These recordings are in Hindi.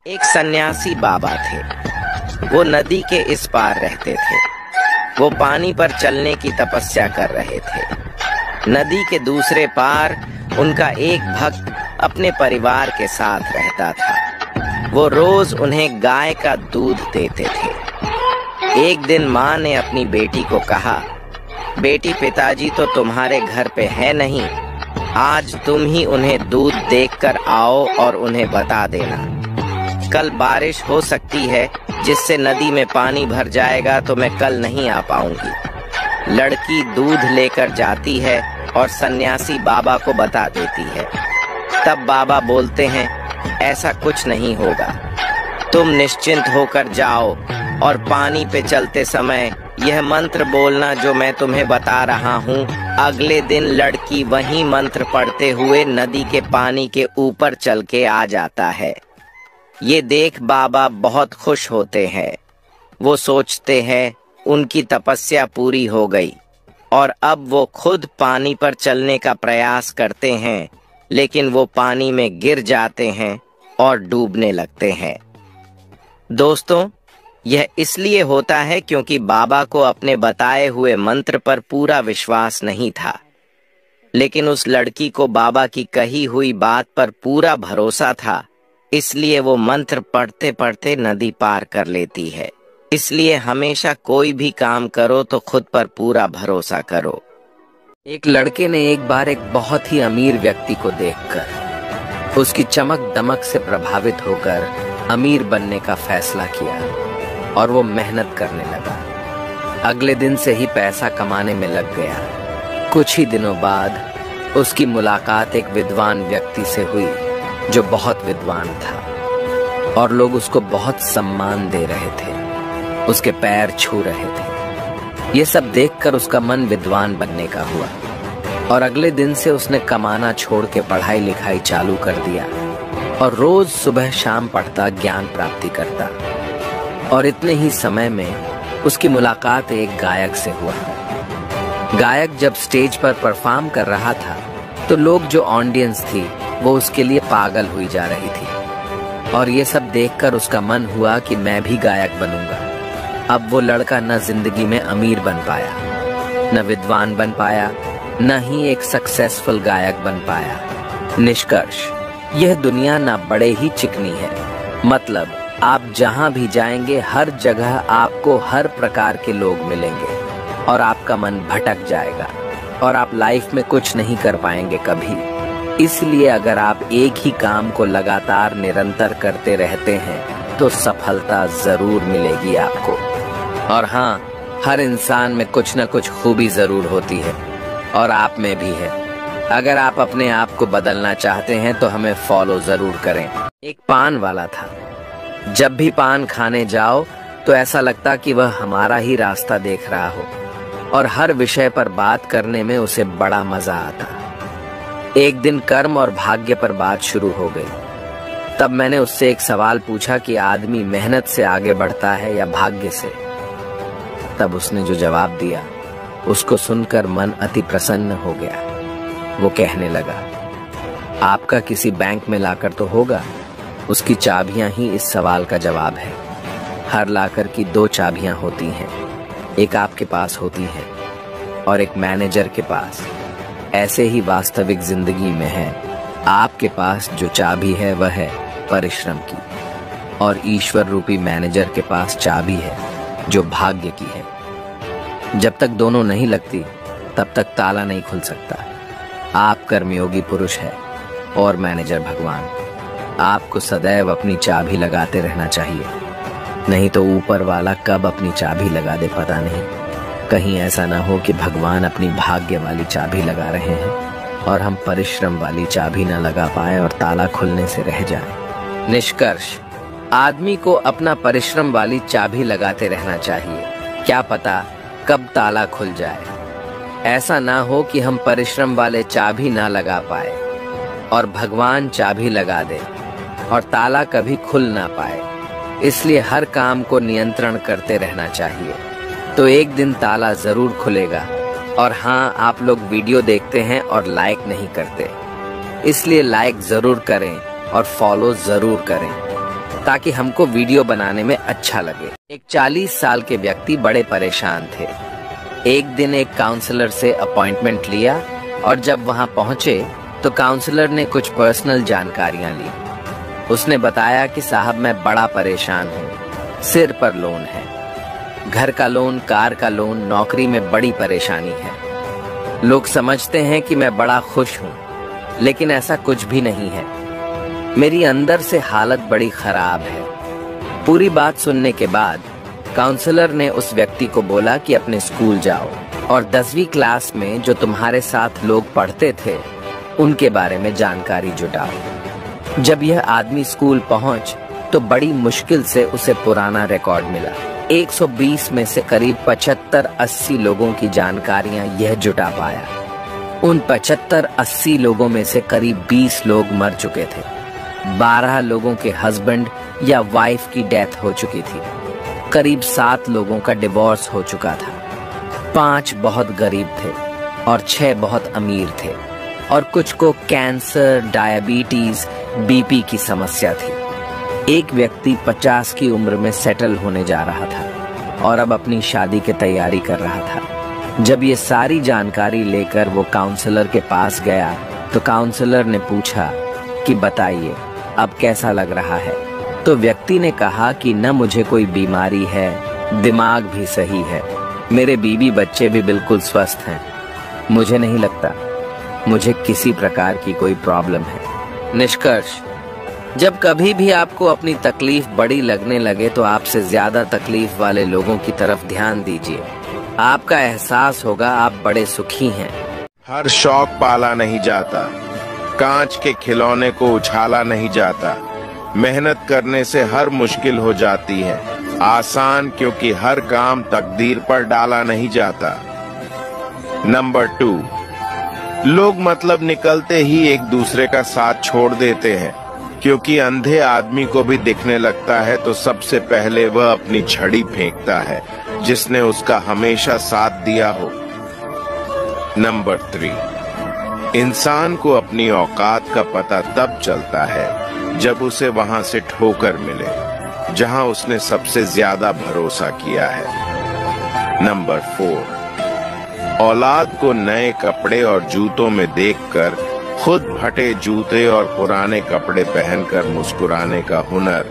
एक सन्यासी बाबा थे। वो नदी के इस पार रहते थे। वो पानी पर चलने की तपस्या कर रहे थे। नदी के दूसरे पार उनका एक भक्त अपने परिवार के साथ रहता था। वो रोज उन्हें गाय का दूध देते थे। एक दिन माँ ने अपनी बेटी को कहा, बेटी, पिताजी तो तुम्हारे घर पे है नहीं, आज तुम ही उन्हें दूध देकर आओ और उन्हें बता देना। कल बारिश हो सकती है जिससे नदी में पानी भर जाएगा, तो मैं कल नहीं आ पाऊंगी। लड़की दूध लेकर जाती है और सन्यासी बाबा को बता देती है। तब बाबा बोलते हैं, ऐसा कुछ नहीं होगा, तुम निश्चिंत होकर जाओ और पानी पे चलते समय यह मंत्र बोलना जो मैं तुम्हें बता रहा हूँ। अगले दिन लड़की वही मंत्र पढ़ते हुए नदी के पानी के ऊपर चल के आ जाता है। ये देख बाबा बहुत खुश होते हैं। वो सोचते हैं उनकी तपस्या पूरी हो गई और अब वो खुद पानी पर चलने का प्रयास करते हैं, लेकिन वो पानी में गिर जाते हैं और डूबने लगते हैं। दोस्तों, यह इसलिए होता है क्योंकि बाबा को अपने बताए हुए मंत्र पर पूरा विश्वास नहीं था, लेकिन उस लड़की को बाबा की कही हुई बात पर पूरा भरोसा था। इसलिए वो मंत्र पढ़ते पढ़ते नदी पार कर लेती है। इसलिए हमेशा कोई भी काम करो तो खुद पर पूरा भरोसा करो। एक लड़के ने एक बार एक बहुत ही अमीर व्यक्ति को देखकर उसकी चमक दमक से प्रभावित होकर अमीर बनने का फैसला किया और वो मेहनत करने लगा। अगले दिन से ही पैसा कमाने में लग गया। कुछ ही दिनों बाद उसकी मुलाकात एक विद्वान व्यक्ति से हुई जो बहुत विद्वान था और लोग उसको बहुत सम्मान दे रहे थे, उसके पैर छू रहे थे। ये सब देखकर उसका मन विद्वान बनने का हुआ और अगले दिन से उसने कमाना छोड़ के पढ़ाई लिखाई चालू कर दिया और रोज सुबह शाम पढ़ता, ज्ञान प्राप्ति करता। और इतने ही समय में उसकी मुलाकात एक गायक से हुआ। गायक जब स्टेज पर परफॉर्म कर रहा था तो लोग, जो ऑडियंस थी, वो उसके लिए पागल हुई जा रही थी और ये सब देखकर उसका मन हुआ कि मैं भी गायक बनूंगा। अब वो लड़का न जिंदगी में अमीर बन पाया, न विद्वान बन पाया, न ही एक सक्सेसफुल गायक बन पाया। निष्कर्ष, यह दुनिया ना बड़े ही चिकनी है। मतलब आप जहां भी जाएंगे हर जगह आपको हर प्रकार के लोग मिलेंगे और आपका मन भटक जाएगा और आप लाइफ में कुछ नहीं कर पाएंगे कभी। इसलिए अगर आप एक ही काम को लगातार निरंतर करते रहते हैं तो सफलता जरूर मिलेगी आपको। और हाँ, हर इंसान में कुछ न कुछ खूबी जरूर होती है और आप में भी है। अगर आप अपने आप को बदलना चाहते हैं तो हमें फॉलो जरूर करें। एक पान वाला था। जब भी पान खाने जाओ तो ऐसा लगता कि वह हमारा ही रास्ता देख रहा हो और हर विषय पर बात करने में उसे बड़ा मजा आता। एक दिन कर्म और भाग्य पर बात शुरू हो गई। तब मैंने उससे एक सवाल पूछा कि आदमी मेहनत से आगे बढ़ता है या भाग्य से। तब उसने जो जवाब दिया उसको सुनकर मन अति प्रसन्न हो गया। वो कहने लगा, आपका किसी बैंक में लाकर तो होगा, उसकी चाबियां ही इस सवाल का जवाब है। हर लाकर की 2 चाबियां होती हैं, एक आपके पास होती है और एक मैनेजर के पास। ऐसे ही वास्तविक जिंदगी में है, आपके पास जो चाबी है वह है परिश्रम की और ईश्वर रूपी मैनेजर के पास चाबी है जो भाग्य की है। जब तक दोनों नहीं लगती तब तक ताला नहीं खुल सकता। आप कर्मयोगी पुरुष है और मैनेजर भगवान। आपको सदैव अपनी चाबी लगाते रहना चाहिए, नहीं तो ऊपर वाला कब अपनी चाबी लगा दे पता नहीं। कहीं ऐसा ना हो कि भगवान अपनी भाग्य वाली चाबी लगा रहे हैं और हम परिश्रम वाली चाबी न लगा पाए और ताला खुलने से रह जाए। निष्कर्ष, आदमी को अपना परिश्रम वाली चाबी लगाते रहना चाहिए। क्या पता कब ताला खुल जाए। ऐसा ना हो कि हम परिश्रम वाले चाबी ना लगा पाए और भगवान चाबी लगा दे और ताला कभी खुल ना पाए। इसलिए हर काम को नियंत्रण करते रहना चाहिए, तो एक दिन ताला जरूर खुलेगा। और हाँ, आप लोग वीडियो देखते हैं और लाइक नहीं करते, इसलिए लाइक जरूर करें और फॉलो जरूर करें। ताकि हमको वीडियो बनाने में अच्छा लगे। एक 40 साल के व्यक्ति बड़े परेशान थे। एक दिन एक काउंसलर से अपॉइंटमेंट लिया और जब वहां पहुंचे तो काउंसलर ने कुछ पर्सनल जानकारियां ली। उसने बताया कि साहब मैं बड़ा परेशान हूँ, सिर पर लोन है, घर का लोन, कार का लोन, नौकरी में बड़ी परेशानी है। लोग समझते हैं कि मैं बड़ा खुश हूँ, लेकिन ऐसा कुछ भी नहीं है। मेरी अंदर से हालत बड़ी खराब है। पूरी बात सुनने के बाद काउंसलर ने उस व्यक्ति को बोला कि अपने स्कूल जाओ और 10वीं क्लास में जो तुम्हारे साथ लोग पढ़ते थे उनके बारे में जानकारी जुटाओ। जब यह आदमी स्कूल पहुंच तो बड़ी मुश्किल से उसे पुराना रिकॉर्ड मिला। 120 में से करीब 75-80 लोगों की जानकारियां यह जुटा पाया। उन 75-80 लोगों में से करीब 20 लोग मर चुके थे। 12 लोगों के हस्बैंड या वाइफ की डेथ हो चुकी थी। करीब 7 लोगों का डिवोर्स हो चुका था। 5 बहुत गरीब थे और 6 बहुत अमीर थे और कुछ को कैंसर, डायबिटीज, बीपी की समस्या थी। एक व्यक्ति 50 की उम्र में सेटल होने जा रहा था और अब अपनी शादी की तैयारी कर रहा था। जब ये सारी जानकारी लेकर वो काउंसलर के पास गया तो काउंसलर ने पूछा कि बताइए अब कैसा लग रहा है। तो व्यक्ति ने कहा कि न मुझे कोई बीमारी है, दिमाग भी सही है, मेरे बीवी बच्चे भी बिल्कुल स्वस्थ हैं। मुझे नहीं लगता मुझे किसी प्रकार की कोई प्रॉब्लम है। निष्कर्ष, जब कभी भी आपको अपनी तकलीफ बड़ी लगने लगे तो आपसे ज्यादा तकलीफ वाले लोगों की तरफ ध्यान दीजिए। आपका एहसास होगा आप बड़े सुखी हैं। हर शौक पाला नहीं जाता, कांच के खिलौने को उछाला नहीं जाता। मेहनत करने से हर मुश्किल हो जाती है आसान, क्योंकि हर काम तकदीर पर डाला नहीं जाता। नंबर 2, लोग मतलब निकलते ही एक दूसरे का साथ छोड़ देते हैं, क्योंकि अंधे आदमी को भी दिखने लगता है तो सबसे पहले वह अपनी छड़ी फेंकता है जिसने उसका हमेशा साथ दिया हो। नंबर 3, इंसान को अपनी औकात का पता तब चलता है जब उसे वहां से ठोकर मिले जहां उसने सबसे ज्यादा भरोसा किया है। नंबर 4, औलाद को नए कपड़े और जूतों में देखकर खुद फटे जूते और पुराने कपड़े पहनकर मुस्कुराने का हुनर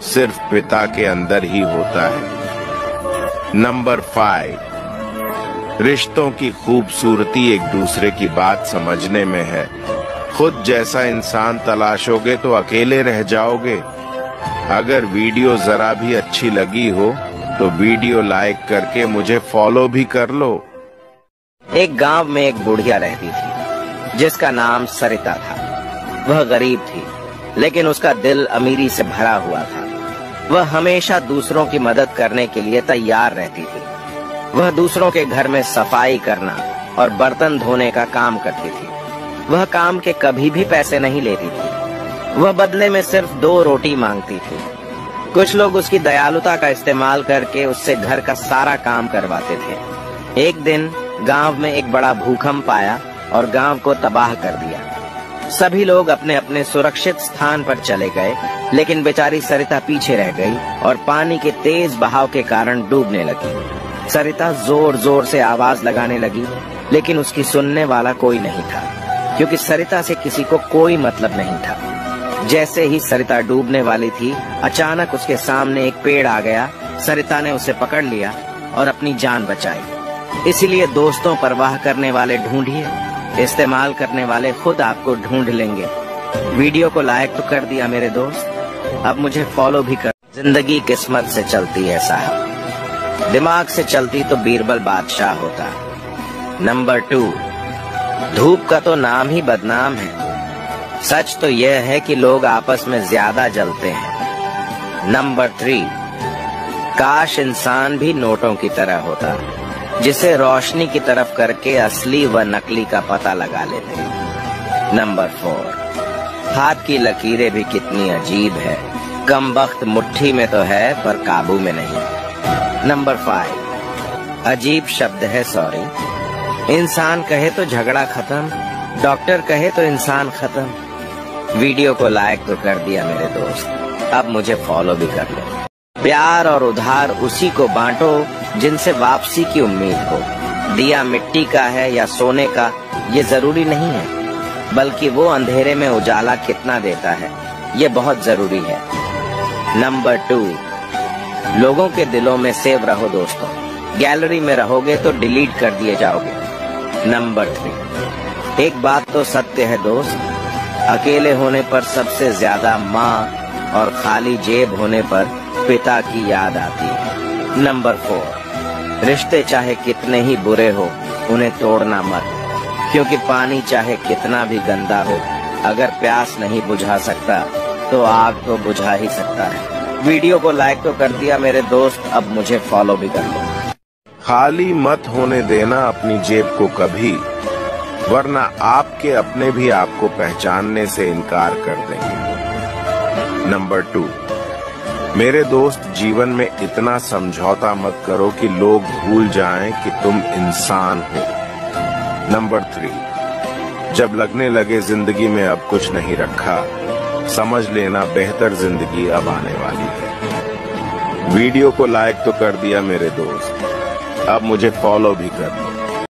सिर्फ पिता के अंदर ही होता है। नंबर 5, रिश्तों की खूबसूरती एक दूसरे की बात समझने में है। खुद जैसा इंसान तलाशोगे तो अकेले रह जाओगे। अगर वीडियो जरा भी अच्छी लगी हो तो वीडियो लाइक करके मुझे फॉलो भी कर लो। एक गांव में एक बुढ़िया रहती थी जिसका नाम सरिता था। वह गरीब थी लेकिन उसका दिल अमीरी से भरा हुआ था। वह हमेशा दूसरों की मदद करने के लिए तैयार रहती थी। वह दूसरों के घर में सफाई करना और बर्तन धोने का काम करती थी। वह काम के कभी भी पैसे नहीं लेती थी। वह बदले में सिर्फ 2 रोटी मांगती थी। कुछ लोग उसकी दयालुता का इस्तेमाल करके उससे घर का सारा काम करवाते थे। एक दिन गांव में एक बड़ा भूकंप आया और गांव को तबाह कर दिया। सभी लोग अपने अपने सुरक्षित स्थान पर चले गए, लेकिन बेचारी सरिता पीछे रह गई और पानी के तेज बहाव के कारण डूबने लगी। सरिता जोर जोर से आवाज लगाने लगी, लेकिन उसकी सुनने वाला कोई नहीं था, क्योंकि सरिता से किसी को कोई मतलब नहीं था। जैसे ही सरिता डूबने वाली थी, अचानक उसके सामने एक पेड़ आ गया। सरिता ने उसे पकड़ लिया और अपनी जान बचाई। इसीलिए दोस्तों, परवाह करने वाले ढूंढिए, इस्तेमाल करने वाले खुद आपको ढूंढ लेंगे। वीडियो को लाइक तो कर दिया मेरे दोस्त, अब मुझे फॉलो भी कर। जिंदगी किस्मत से चलती है साहब, दिमाग से चलती तो बीरबल बादशाह होता। नंबर 2, धूप का तो नाम ही बदनाम है। सच तो यह है कि लोग आपस में ज्यादा जलते हैं। नंबर 3, काश इंसान भी नोटों की तरह होता, जिसे रोशनी की तरफ करके असली व नकली का पता लगा लेते। नंबर 4, हाथ की लकीरें भी कितनी अजीब है, कम वक्त मुट्ठी में तो है पर काबू में नहीं। नंबर 5, अजीब शब्द है सॉरी। इंसान कहे तो झगड़ा खत्म, डॉक्टर कहे तो इंसान खत्म। वीडियो को लाइक तो कर दिया मेरे दोस्त, अब मुझे फॉलो भी कर लो। प्यार और उधार उसी को बांटो जिनसे वापसी की उम्मीद हो। दिया मिट्टी का है या सोने का ये जरूरी नहीं है, बल्कि वो अंधेरे में उजाला कितना देता है ये बहुत जरूरी है। नंबर 2, लोगों के दिलों में सेव रहो दोस्तों। गैलरी में रहोगे तो डिलीट कर दिए जाओगे। नंबर 3, एक बात तो सत्य है दोस्त, अकेले होने पर सबसे ज्यादा माँ और खाली जेब होने पर पिता की याद आती है। नंबर 4, रिश्ते चाहे कितने ही बुरे हो उन्हें तोड़ना मत, क्योंकि पानी चाहे कितना भी गंदा हो अगर प्यास नहीं बुझा सकता तो आग तो बुझा ही सकता है। वीडियो को लाइक तो कर दिया मेरे दोस्त, अब मुझे फॉलो भी कर लो। खाली मत होने देना अपनी जेब को कभी, वरना आपके अपने भी आपको पहचानने से इनकार कर देंगे। नंबर 2, मेरे दोस्त जीवन में इतना समझौता मत करो कि लोग भूल जाएं कि तुम इंसान हो। नंबर 3, जब लगने लगे जिंदगी में अब कुछ नहीं रखा, समझ लेना बेहतर जिंदगी अब आने वाली है। वीडियो को लाइक तो कर दिया मेरे दोस्त, अब मुझे फॉलो भी कर दो।